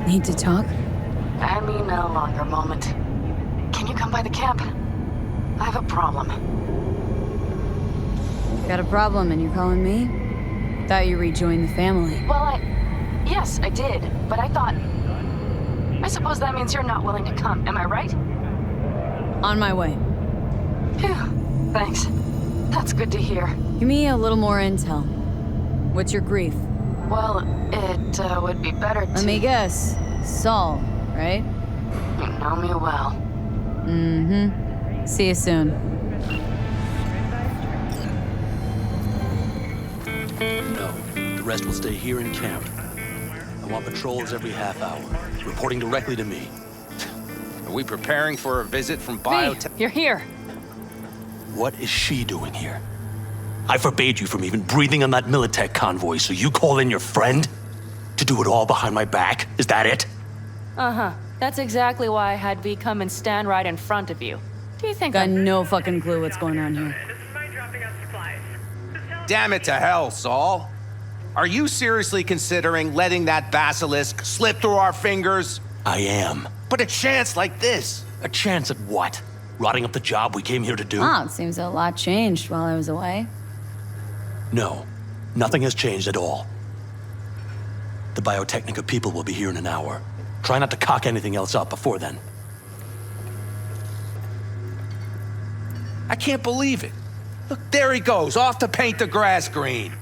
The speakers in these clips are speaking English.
Need to talk? And me no longer moment. Can you come by the camp? I have a problem. Got a problem and you're calling me? Thought you rejoined the family. Well, yes, I did. But I thought... I suppose that means you're not willing to come, am I right? On my way. Phew, thanks. That's good to hear. Give me a little more intel. What's your grief? Well, it would be better to... Let me guess. Saul, right? You know me well. Mm-hmm. See you soon. No, the rest will stay here in camp. I want patrols every half hour, reporting directly to me. Are we preparing for a visit from V, biotech? you're here. What is she doing here? I forbade you from even breathing on that Militech convoy, so you call in your friend? To do it all behind my back? Is that it? Uh-huh. That's exactly why I had V come and stand right in front of you. Do you think Got no fucking clue what's going on here. Damn it to hell, Saul. Are you seriously considering letting that basilisk slip through our fingers? I am. But a chance like this? A chance at what? Rotting up the job we came here to do? Ah, it seems a lot changed while I was away. No, nothing has changed at all. The Biotechnica people will be here in an hour. Try not to cock anything else up before then. I can't believe it. Look, there he goes, off to paint the grass green.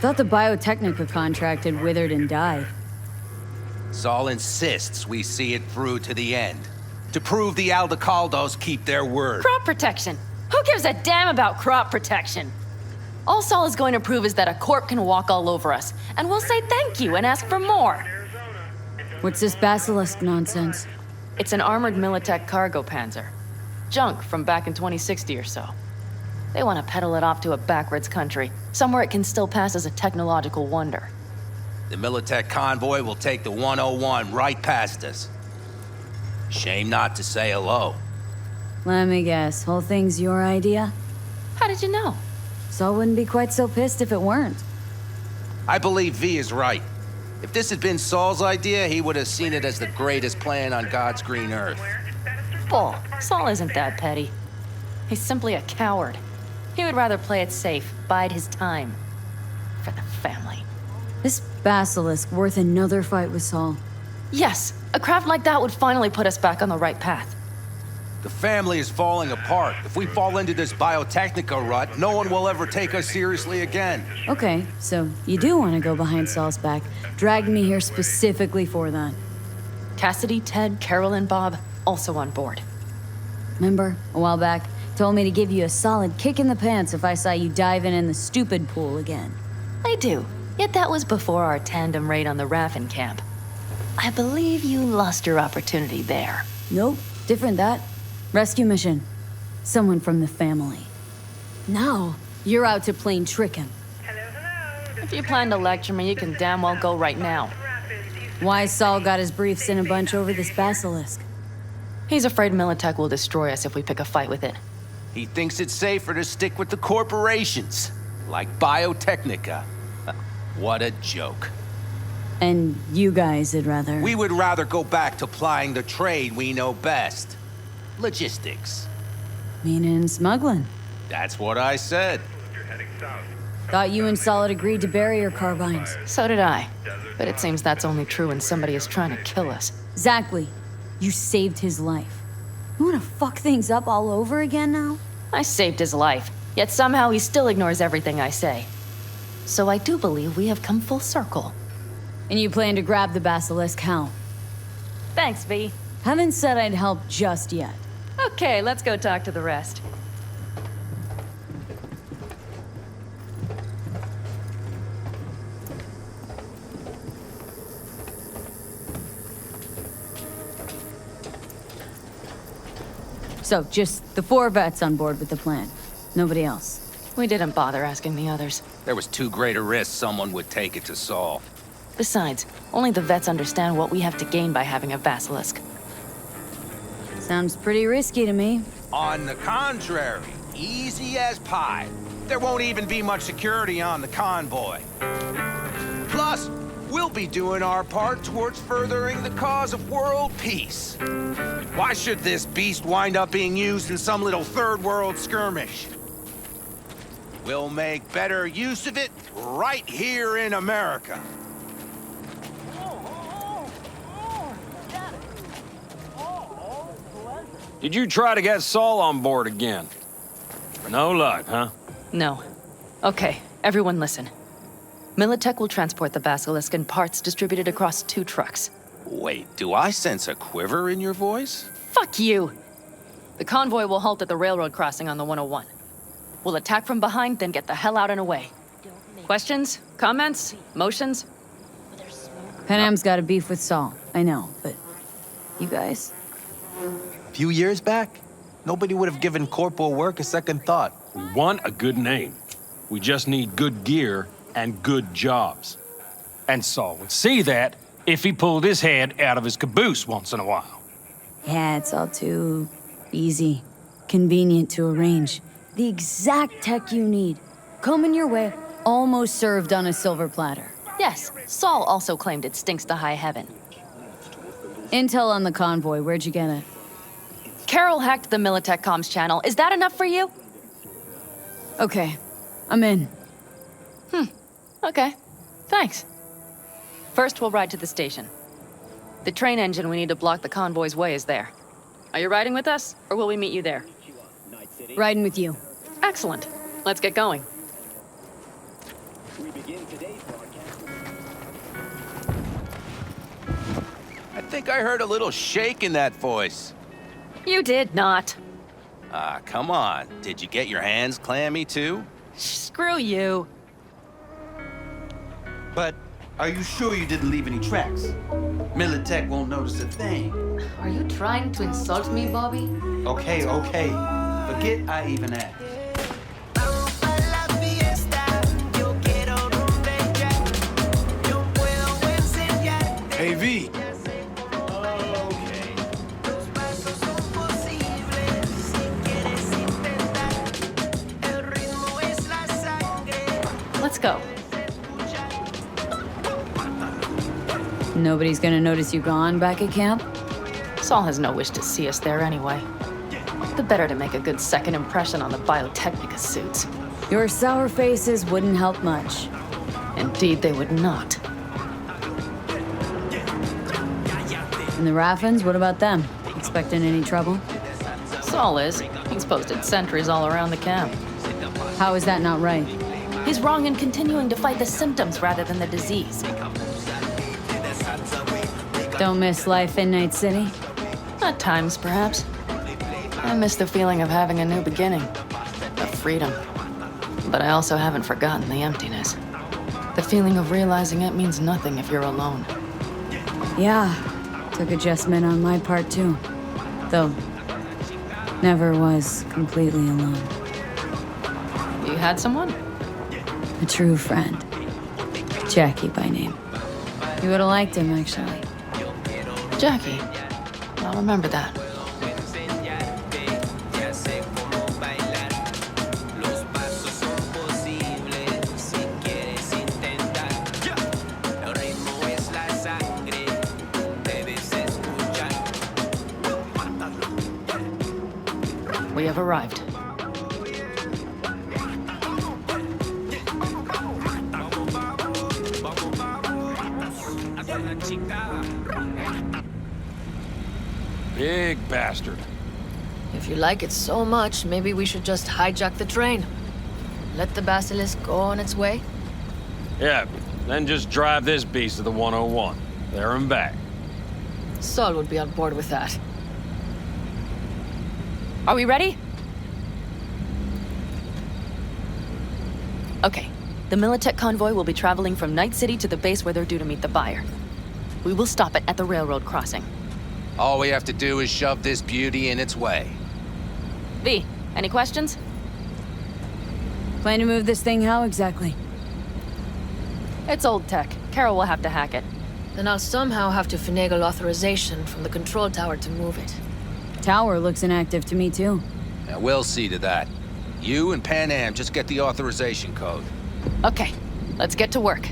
Thought the Biotechnica contract had withered and died. Saul insists we see it through to the end. To prove the Aldecaldos keep their word. Crop protection. Who gives a damn about crop protection? All Saul is going to prove is that a corp can walk all over us, and we'll say thank you and ask for more. What's this basilisk nonsense? It's an armored Militech cargo panzer. Junk from back in 2060 or so. They want to peddle it off to a backwards country, somewhere it can still pass as a technological wonder. The Militech convoy will take the 101 right past us. Shame not to say hello. Let me guess, whole thing's your idea? How did you know? Saul wouldn't be quite so pissed if it weren't. I believe V is right. If this had been Saul's idea, he would have seen it as the greatest plan on God's green earth. Bull. Saul isn't that petty. He's simply a coward. He would rather play it safe, bide his time. For the family. This basilisk worth another fight with Saul. Yes, a craft like that would finally put us back on the right path. The family is falling apart. If we fall into this Biotechnica rut, no one will ever take us seriously again. Okay, so you do want to go behind Saul's back. Dragged me here specifically for that. Cassidy, Ted, Carol, and Bob also on board. Remember, a while back, told me to give you a solid kick in the pants if I saw you diving in the stupid pool again. I do. Yet that was before our tandem raid on the Raffin camp. I believe you lost your opportunity there. Nope, different that. Rescue mission. Someone from the family. Now, you're out to plain trick him. If you plan to lecture me, you can damn well go right now. Why Saul got his briefs in a bunch over this basilisk? He's afraid Militech will destroy us if we pick a fight with it. He thinks it's safer to stick with the corporations, like Biotechnica. What a joke. And you guys would rather... We would rather go back to plying the trade we know best. Logistics. Meaning smuggling. That's what I said. Thought you and Saul had agreed to bury your carbines. So did I. But it seems that's only true when somebody is trying to kill us. Exactly. You saved his life. You want to fuck things up all over again now? I saved his life, yet somehow he still ignores everything I say. So I do believe we have come full circle. And you plan to grab the basilisk how? Thanks, V. Haven't said I'd help just yet. Okay, let's go talk to the rest. So, just the 4 vets on board with the plan. Nobody else. We didn't bother asking the others. There was too great a risk someone would take it to Saul. Besides, only the vets understand what we have to gain by having a basilisk. Sounds pretty risky to me. On the contrary, easy as pie. There won't even be much security on the convoy. Plus, we'll be doing our part towards furthering the cause of world peace. Why should this beast wind up being used in some little third world skirmish? We'll make better use of it right here in America. Did you try to get Saul on board again? No luck, huh? No. Okay, everyone listen. Militech will transport the Basilisk in parts distributed across 2 trucks. Wait, do I sense a quiver in your voice? Fuck you! The convoy will halt at the railroad crossing on the 101. We'll attack from behind, then get the hell out and away. Questions? Comments? Motions? Panam's got a beef with Saul, I know, but you guys? A few years back, nobody would have given corporal work a second thought. We want a good name. We just need good gear and good jobs. And Saul would see that if he pulled his head out of his caboose once in a while. Yeah, it's all too easy. Convenient to arrange. The exact tech you need. Coming your way, almost served on a silver platter. Yes, Saul also claimed it stinks to high heaven. Intel on the convoy, where'd you get it? Carol hacked the Militech comms channel. Is that enough for you? Okay, I'm in. Okay, thanks. First, we'll ride to the station. The train engine we need to block the convoy's way is there. Are you riding with us, or will we meet you there? Riding with you. Excellent. Let's get going. I think I heard a little shake in that voice. You did not. Ah, come on. Did you get your hands clammy too? Screw you. But are you sure you didn't leave any tracks? Militech won't notice a thing. Are you trying to insult me, Bobby? Okay. Forget I even asked. Hey, V. Let's go. Nobody's gonna notice you gone back at camp? Saul has no wish to see us there anyway. The better to make a good second impression on the Biotechnica suits. Your sour faces wouldn't help much. Indeed, they would not. And the Raffins, what about them? Expecting any trouble? Saul is. He's posted sentries all around the camp. How is that not right? He's wrong in continuing to fight the symptoms rather than the disease. Don't miss life in Night City? At times, perhaps. I miss the feeling of having a new beginning, of freedom. But I also haven't forgotten the emptiness. The feeling of realizing it means nothing if you're alone. Yeah, took adjustment on my part too. Though, never was completely alone. You had someone? A true friend. Jackie by name. You would have liked him, actually. Jackie. I'll remember that. We have arrived. Big bastard. If you like it so much, maybe we should just hijack the train. Let the Basilisk go on its way. Yeah, then just drive this beast to the 101. There and back. Saul would be on board with that. Are we ready? Okay. The Militech convoy will be traveling from Night City to the base where they're due to meet the buyer. We will stop it at the railroad crossing. All we have to do is shove this beauty in its way. V, any questions? Plan to move this thing how exactly? It's old tech. Carol will have to hack it. Then I'll somehow have to finagle authorization from the control tower to move it. Tower looks inactive to me too. Now, we'll see to that. You and Pan Am just get the authorization code. Okay, let's get to work.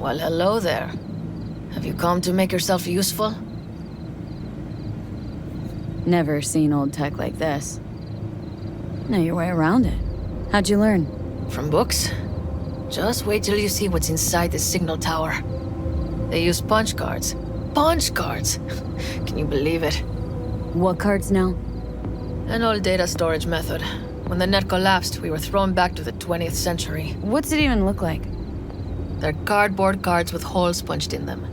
Well, hello there. Have you come to make yourself useful? Never seen old tech like this. Know your way around it. How'd you learn? From books? Just wait till you see what's inside the signal tower. They use punch cards. Punch cards! Can you believe it? What cards now? An old data storage method. When the net collapsed, we were thrown back to the 20th century. What's it even look like? They're cardboard cards with holes punched in them,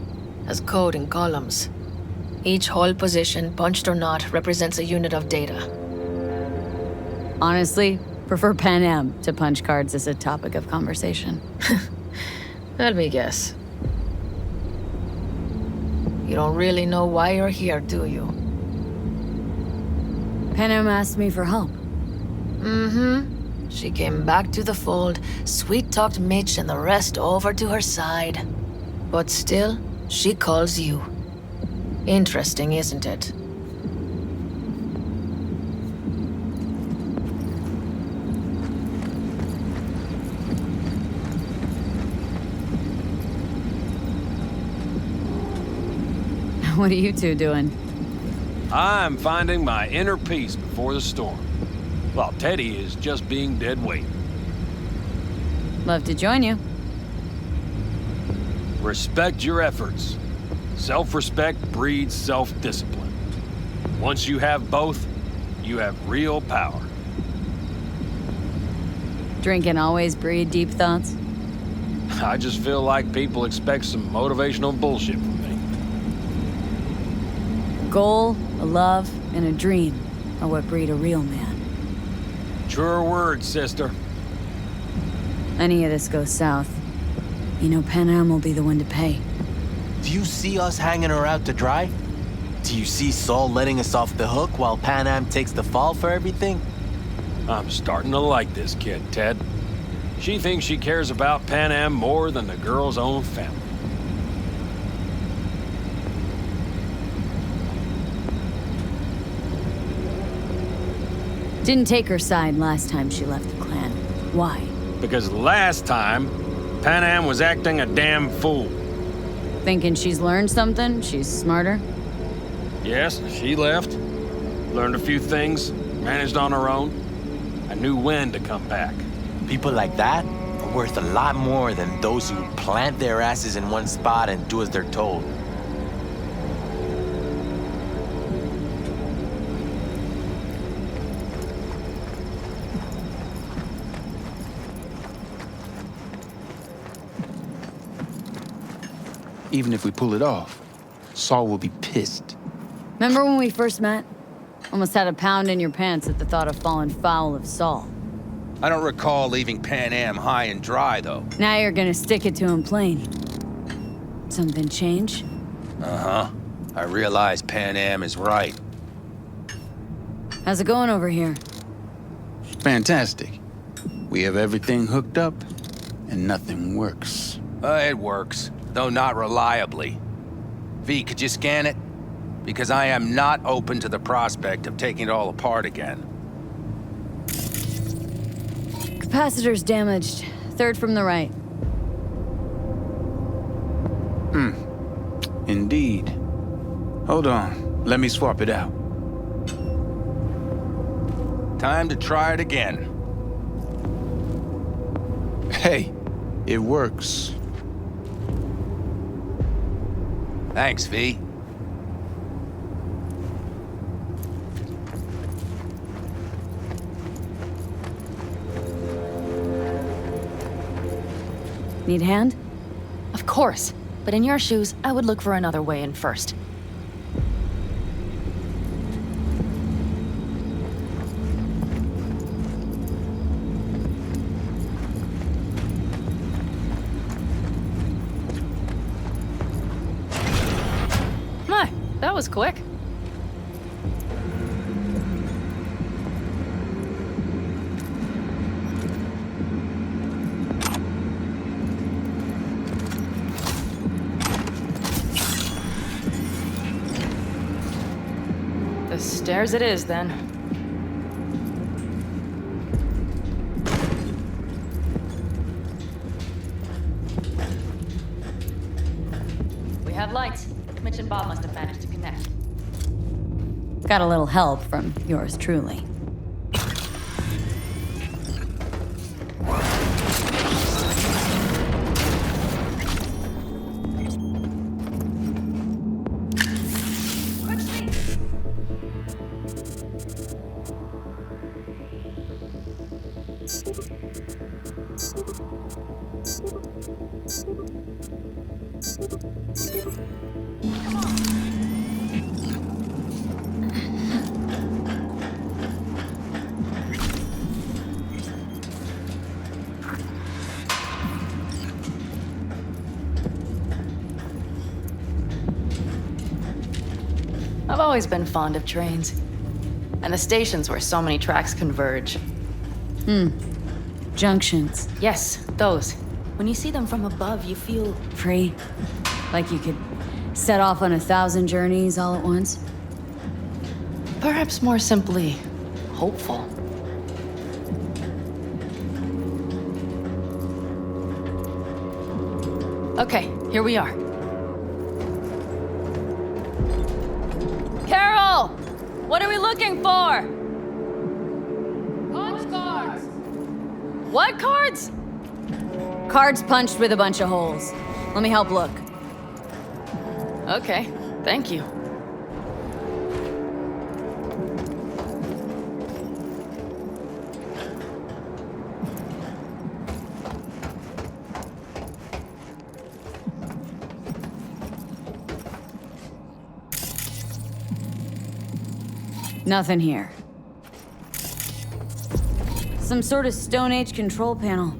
as code in columns. Each hole position, punched or not, represents a unit of data. Honestly, prefer Pan Am to punch cards as a topic of conversation. Let me guess. You don't really know why you're here, do you? Pan Am asked me for help. Mm-hmm. She came back to the fold, sweet-talked Mitch and the rest over to her side. But still, she calls you. Interesting, isn't it? What are you two doing? I'm finding my inner peace before the storm, while Teddy is just being dead weight. Love to join you. Respect your efforts. Self-respect breeds self-discipline. Once you have both, you have real power. Drinking always breed deep thoughts? I just feel like people expect some motivational bullshit from me. A goal, a love, and a dream are what breed a real man. Truer words, sister. Any of this goes south, you know Pan Am will be the one to pay. Do you see us hanging her out to dry? Do you see Saul letting us off the hook while Pan Am takes the fall for everything? I'm starting to like this kid, Ted. She thinks she cares about Pan Am more than the girl's own family. Didn't take her side last time she left the clan. Why? Because last time, Pan Am was acting a damn fool. Thinking she's learned something? She's smarter? Yes, she left. Learned a few things, managed on her own. I knew when to come back. People like that are worth a lot more than those who plant their asses in one spot and do as they're told. Even if we pull it off, Saul will be pissed. Remember when we first met? Almost had a pound in your pants at the thought of falling foul of Saul. I don't recall leaving Pan Am high and dry, though. Now you're gonna stick it to him plain. Something change? Uh-huh. I realize Pan Am is right. How's it going over here? Fantastic. We have everything hooked up, and nothing works. It works, though not reliably. V, could you scan it? Because I am not open to the prospect of taking it all apart again. Capacitor's damaged. Third from the right. Indeed. Hold on. Let me swap it out. Time to try it again. Hey, it works. Thanks, V. Need a hand? Of course. But in your shoes, I would look for another way in first. My, that was quick. The stairs it is, then. We have lights. Mitch and Bob must have managed to connect. Got a little help from yours truly. I've always been fond of trains. And the stations where so many tracks converge. Junctions. Yes, those. When you see them from above, you feel... Free. Like you could set off on 1,000 journeys all at once. perhaps more simply, hopeful. Okay, here we are. Carol! What are we looking for? Punch cards! What cards? Cards punched with a bunch of holes. Let me help look. Okay, thank you. Nothing here. Some sort of Stone Age control panel.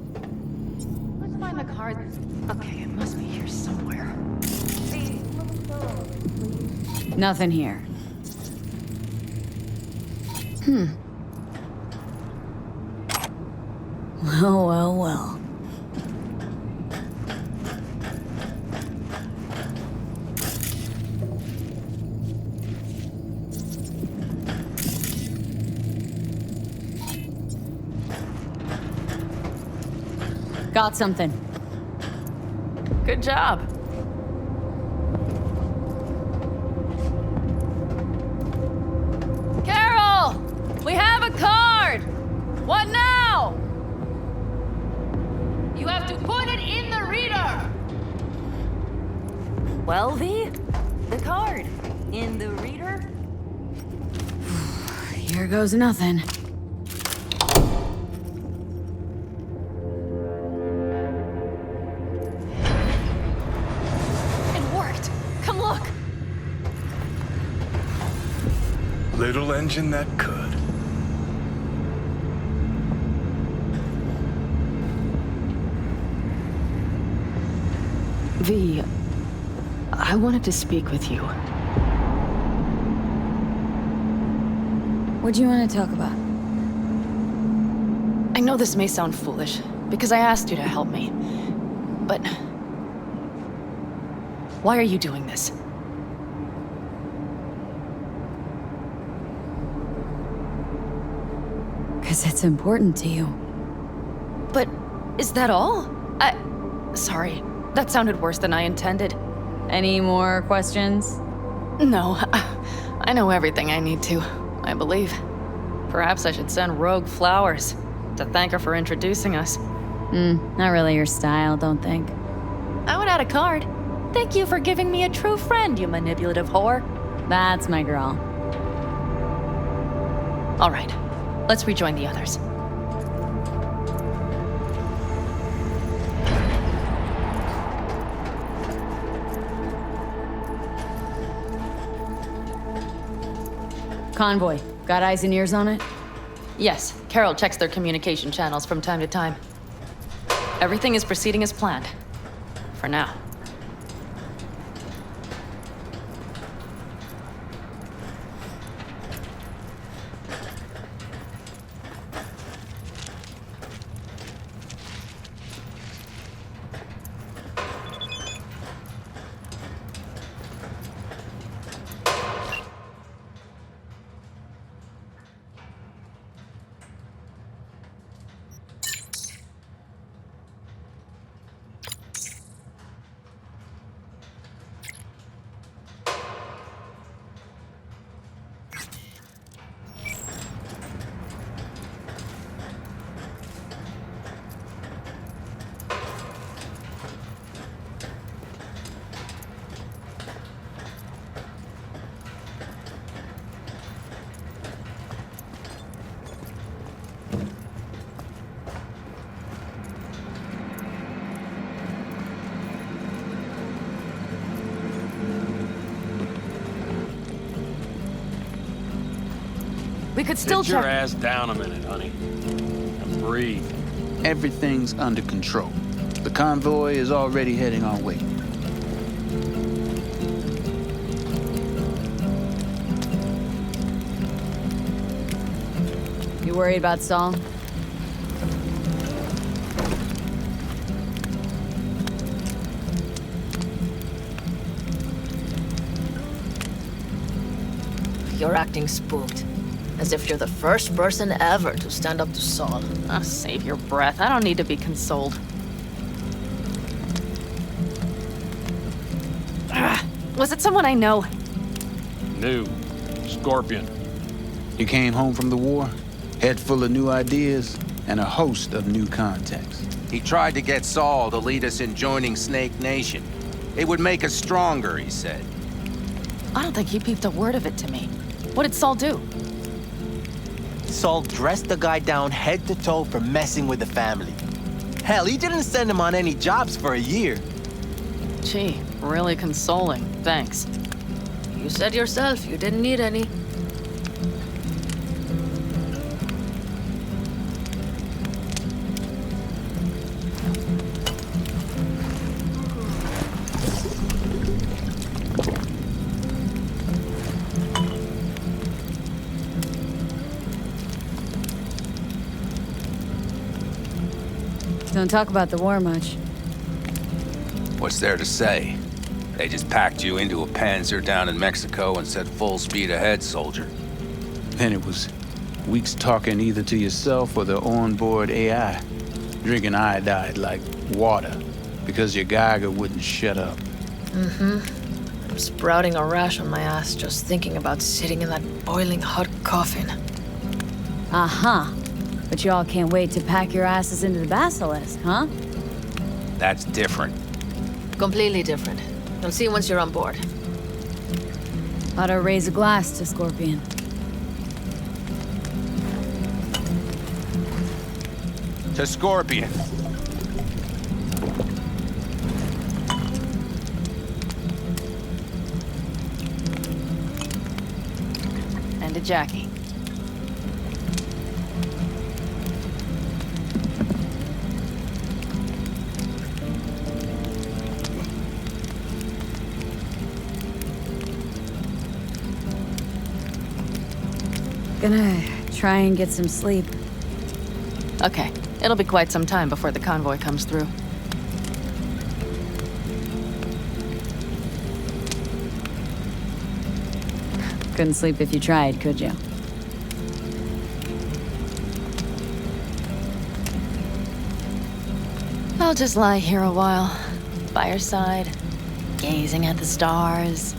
Let's find the cards. Okay, it must be here somewhere. Nothing here. Well, well, well. Got something. Good job. Carol! We have a card! What now? You have to put it in the reader! Well, V? The card. In the reader? Here goes nothing. It worked. Come look. Little engine that could. V, I wanted to speak with you. What do you want to talk about? I know this may sound foolish, because I asked you to help me. But... why are you doing this? Because it's important to you. But is that all? Sorry, that sounded worse than I intended. Any more questions? No, I know everything I need to, I believe. Perhaps I should send Rogue flowers to thank her for introducing us. Not really your style, don't think. I would add a card. Thank you for giving me a true friend, you manipulative whore. That's my girl. All right, let's rejoin the others. Convoy. Got eyes and ears on it? Yes, Carol checks their communication channels from time to time. Everything is proceeding as planned. For now. We could still Sit your check. ass down a minute, honey. And breathe. Everything's under control. The convoy is already heading our way. You worried about Saul? You're acting spooked. As if you're the first person ever to stand up to Saul. Oh, save your breath. I don't need to be consoled. Was it someone I know? New. Scorpion. You came home from the war, head full of new ideas, and a host of new contacts. He tried to get Saul to lead us in joining Snake Nation. It would make us stronger, he said. I don't think he peeped a word of it to me. What did Saul do? Saul dressed the guy down head to toe for messing with the family. Hell, he didn't send him on any jobs for a year. Gee, really consoling. Thanks. You said yourself you didn't need any. Don't talk about the war much. What's there to say? They just packed you into a Panzer down in Mexico and said full speed ahead, soldier. Then it was weeks talking either to yourself or the onboard AI, drinking iodide like water because your Geiger wouldn't shut up. I'm sprouting a rash on my ass just thinking about sitting in that boiling hot coffin. Uh-huh. But y'all can't wait to pack your asses into the Basilisk, huh? That's different. Completely different. You'll see once you're on board. Ought to raise a glass to Scorpion. To Scorpion. And to Jackie. Gonna try and get some sleep. Okay, it'll be quite some time before the convoy comes through. Couldn't sleep if you tried, could you? I'll just lie here a while, by your side, gazing at the stars.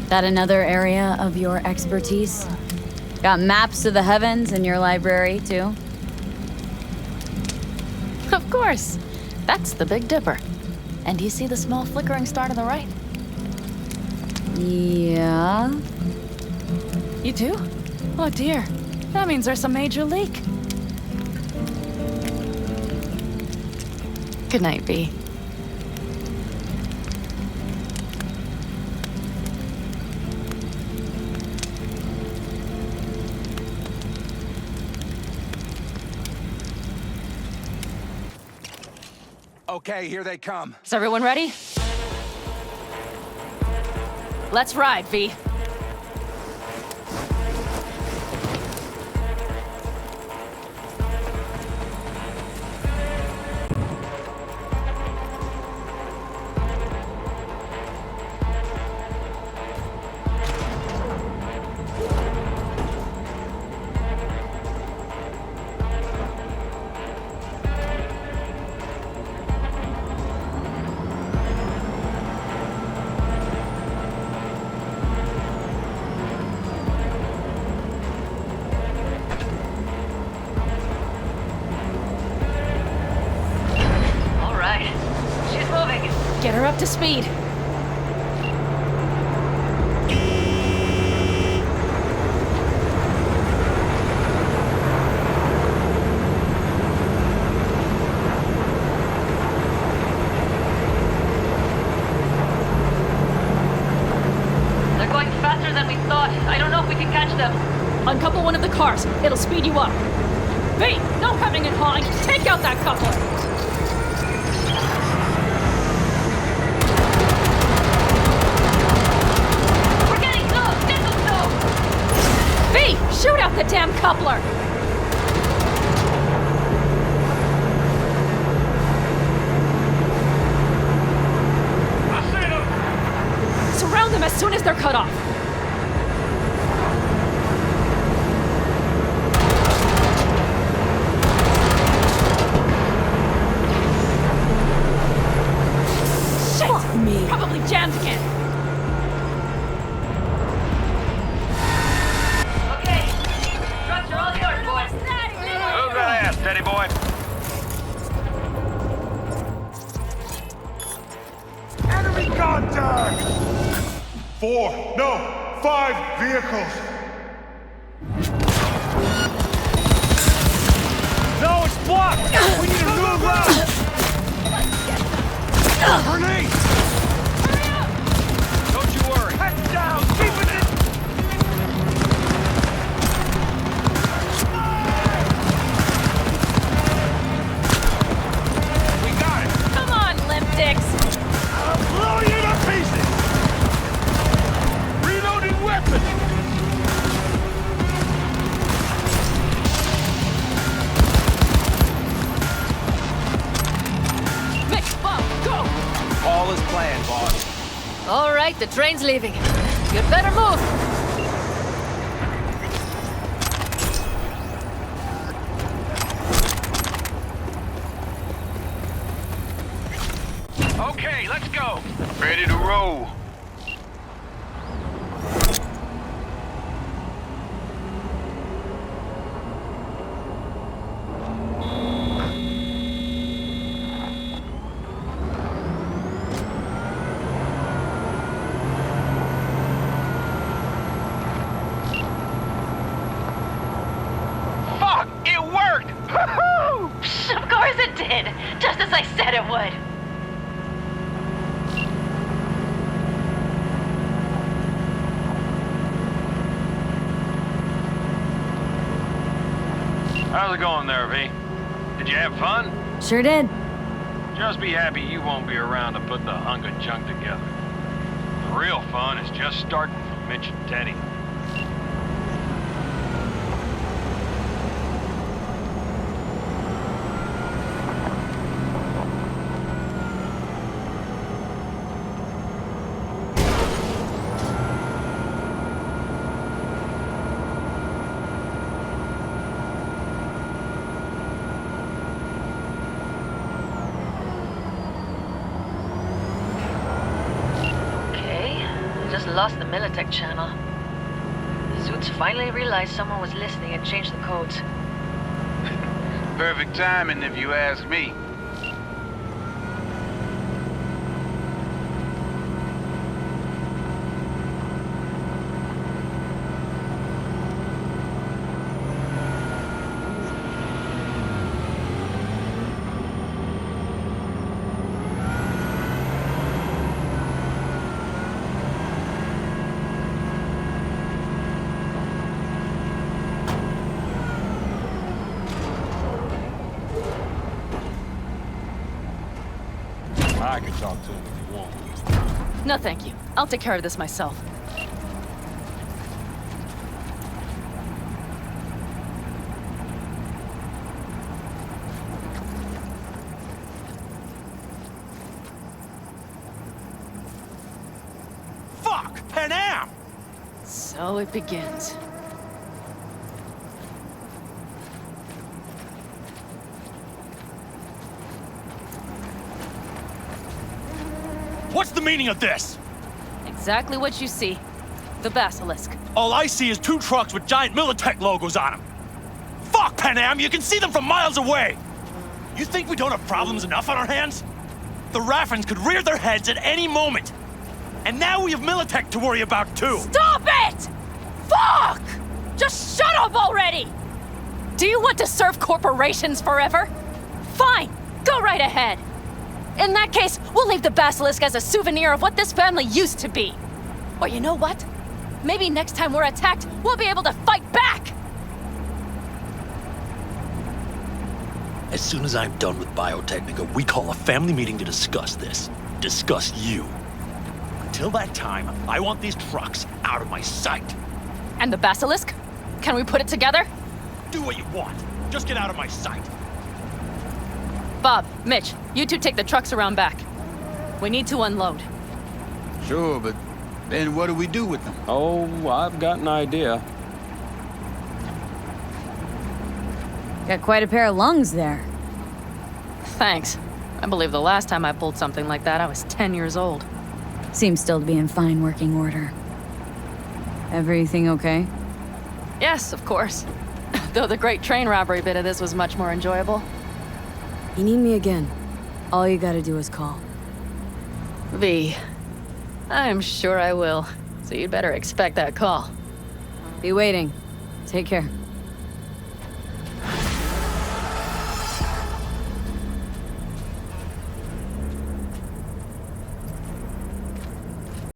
That another area of your expertise? Got maps of the heavens in your library, too? Of course. That's the Big Dipper. And do you see the small flickering star to the right? Yeah. You do? Oh dear. That means there's a major leak. Good night, V. Okay, here they come. Is everyone ready? Let's ride, V. Get her up to speed. They're going faster than we thought. I don't know if we can catch them. Uncouple one of the cars. It'll speed you up. V, no hemming and hawing. Take out that coupler. We're getting close. Get them V, shoot out the damn coupler. Surround them as soon as they're cut off. Shit! Fuck me. Probably jammed again. Okay. Trucks are all yours, boys. Move that ass, Teddy boy. Enemy contact! 5 vehicles. No, it's blocked! We need a new route! Grenade! Hurry up! Don't you worry. Head down! Keep it in! We got it! Come on, limp dicks! I'll blow you to pieces! Reloading weapon! Mitch, Bob, go! All is planned, boss. All right, the train's leaving. You'd better move. Okay, let's go. Ready to roll. Fuck! It worked! Woohoo! Of course it did! Just as I said it would. How's it going there, V? Did you have fun? Sure did. Just be happy you won't be around to put the hunk of junk together. The real fun is just starting for Mitch and Teddy. Lost the Militech channel. Suits finally realized someone was listening and changed the codes. Perfect timing, if you ask me. I can talk to him if you want. No, thank you. I'll take care of this myself. Fuck! Pan Am! So it begins. What's the meaning of this? Exactly what you see. The Basilisk. All I see is 2 trucks with giant Militech logos on them. Fuck, Pan Am! You can see them from miles away! You think we don't have problems enough on our hands? The Raffens could rear their heads at any moment. And now we have Militech to worry about, too. Stop it! Fuck! Just shut up already! Do you want to serve corporations forever? Fine, go right ahead. In that case, we'll leave the Basilisk as a souvenir of what this family used to be. Or you know what? Maybe next time we're attacked, we'll be able to fight back! As soon as I'm done with Biotechnica, we call a family meeting to discuss this. Discuss you. Until that time, I want these trucks out of my sight. And the basilisk? Can we put it together? Do what you want. Just get out of my sight. Bob, Mitch, you two take the trucks around back. We need to unload. Sure, but then what do we do with them? Oh, I've got an idea. Got quite a pair of lungs there. Thanks. I believe the last time I pulled something like that, I was 10 years old. Seems still to be in fine working order. Everything okay? Yes, of course. Though the great train robbery bit of this was much more enjoyable. You need me again. All you gotta do is call. V. I'm sure I will. So you'd better expect that call. Be waiting. Take care.